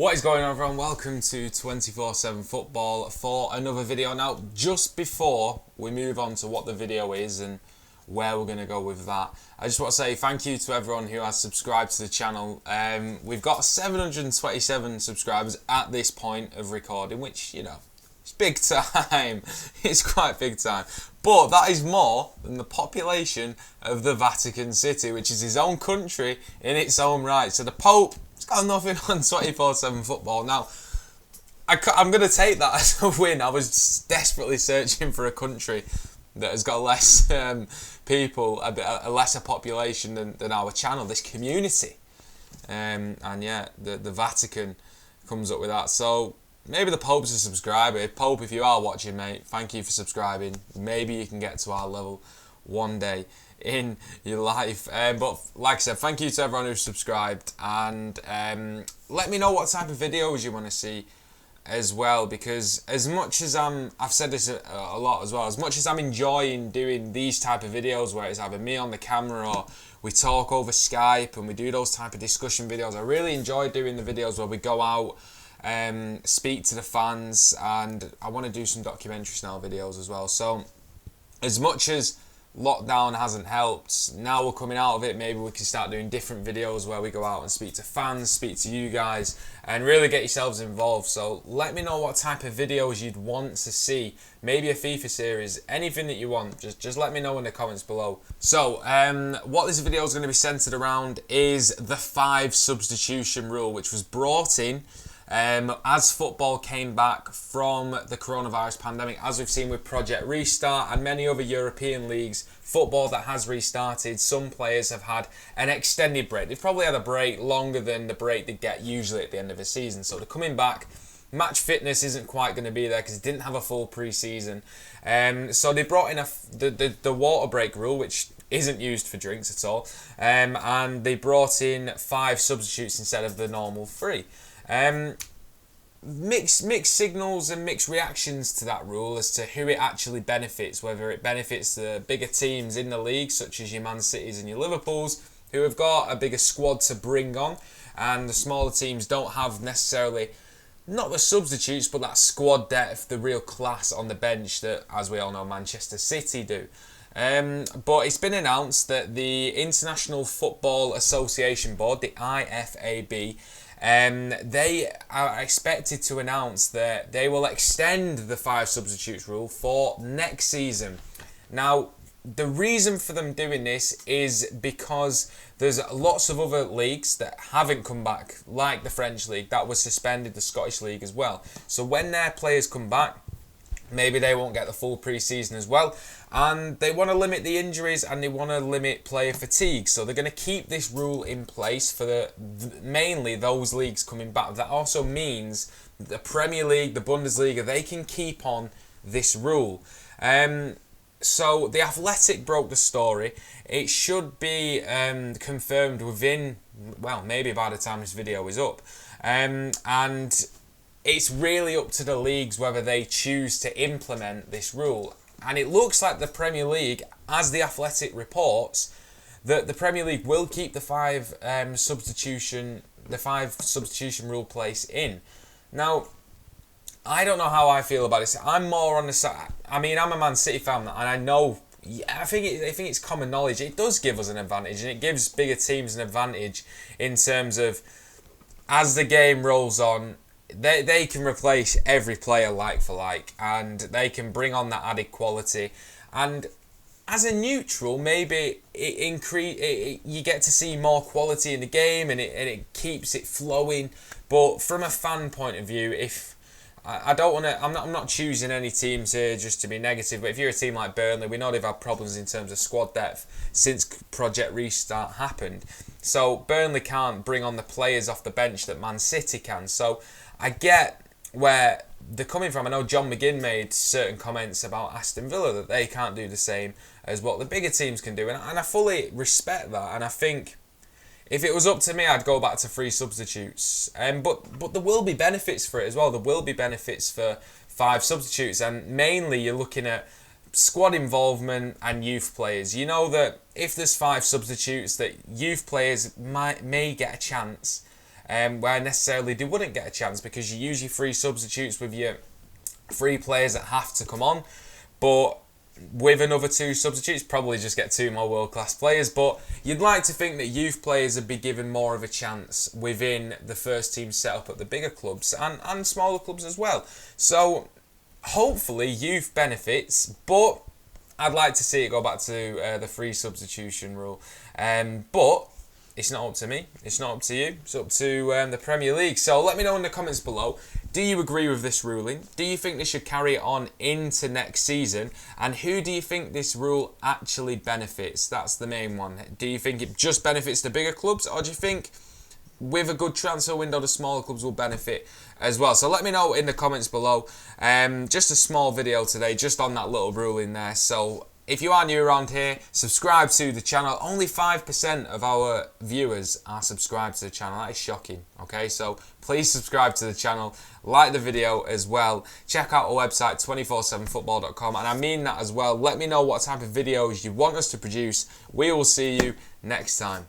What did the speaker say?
What is going on, everyone? Welcome to 24/7 Football for another video. Now, just before we move on to what the video is and where we're going to go with that, I just want to say thank you to everyone who has subscribed to the channel. We've got 727 subscribers at this point of recording, which, you know, it's big time. It's quite big time. But that is more than the population of the Vatican City, which is his own country in its own right. So the Pope has got nothing on 24/7 Football. Now, I'm going to take that as a win. I was desperately searching for a country that has got less people, a lesser population than our channel, this community. And yeah, the Vatican comes up with that. So maybe the Pope's a subscriber. Pope, if you are watching, mate, thank you for subscribing. Maybe you can get to our level one day in your life. But like I said, thank you to everyone who's subscribed. And let me know what type of videos you want to see as well. Because as much as I've said this a lot as well, as much as I'm enjoying doing these type of videos where it's either me on the camera or we talk over Skype and we do those type of discussion videos, I really enjoy doing the videos where we go out, speak to the fans, and I want to do some documentary style videos as well. So as much as lockdown hasn't helped, now we're coming out of it, maybe we can start doing different videos where we go out and speak to fans, speak to you guys, and really get yourselves involved. So let me know what type of videos you'd want to see, maybe a FIFA series, anything that you want, just let me know in the comments below. So what this video is going to be centered around is the 5 substitution rule, which was brought in as football came back from the coronavirus pandemic. As we've seen with Project Restart and many other European leagues, football that has restarted, some players have had an extended break. They've probably had a break longer than the break they get usually at the end of a season. So they're coming back. Match fitness isn't quite going to be there because it didn't have a full pre-season. So they brought in the water break rule, which isn't used for drinks at all. And they brought in 5 substitutes instead of the normal 3. Mixed signals and mixed reactions to that rule as to who it actually benefits, whether it benefits the bigger teams in the league, such as your Man Cities and your Liverpools, who have got a bigger squad to bring on, and the smaller teams don't have necessarily, not the substitutes, but that squad depth, the real class on the bench that, as we all know, Manchester City do. But it's been announced that the International Football Association Board, the IFAB, they are expected to announce that they will extend the 5 substitutes rule for next season. Now, the reason for them doing this is because there's lots of other leagues that haven't come back, like the French league that was suspended, the Scottish league as well. So when their players come back, maybe they won't get the full pre-season as well, and they want to limit the injuries and they want to limit player fatigue. So they're going to keep this rule in place for mainly those leagues coming back. That also means the Premier League, the Bundesliga, they can keep on this rule. So The Athletic broke the story. It should be confirmed within, well, maybe by the time this video is up. And it's really up to the leagues whether they choose to implement this rule. And it looks like the Premier League, as The Athletic reports, that the Premier League will keep the 5 substitution rule place in. Now, I don't know how I feel about it. I'm more on the side. I mean, I'm a Man City fan, and I know. I think it's common knowledge. It does give us an advantage, and it gives bigger teams an advantage in terms of, as the game rolls on, they can replace every player like for like, and they can bring on that added quality. And as a neutral, maybe you get to see more quality in the game, and it keeps it flowing. But from a fan point of view, if I don't want to, I'm not choosing any teams here just to be negative, but if you're a team like Burnley, we know they've had problems in terms of squad depth since Project Restart happened. So Burnley can't bring on the players off the bench that Man City can. So I get where they're coming from. I know John McGinn made certain comments about Aston Villa that they can't do the same as what the bigger teams can do, and I fully respect that. And I think if it was up to me, I'd go back to 3 substitutes. But there will be benefits for it as well. There will be benefits for 5 substitutes, and mainly you're looking at squad involvement and youth players. You know that if there's 5 substitutes, that youth players may get a chance where necessarily they wouldn't get a chance because you use your free substitutes with your free players that have to come on. But with another 2 substitutes, probably just get 2 more world-class players. But you'd like to think that youth players would be given more of a chance within the first team setup at the bigger clubs and smaller clubs as well. So hopefully youth benefits, but I'd like to see it go back to the free substitution rule. But it's not up to me. It's not up to you. It's up to the Premier League. So let me know in the comments below. Do you agree with this ruling? Do you think they should carry it on into next season? And who do you think this rule actually benefits? That's the main one. Do you think it just benefits the bigger clubs? Or do you think with a good transfer window, the smaller clubs will benefit as well? So let me know in the comments below. Just a small video today, just on that little ruling there. So if you are new around here, subscribe to the channel. Only 5% of our viewers are subscribed to the channel. That is shocking, okay? So please subscribe to the channel, like the video as well. Check out our website, 247football.com, and I mean that as well. Let me know what type of videos you want us to produce. We will see you next time.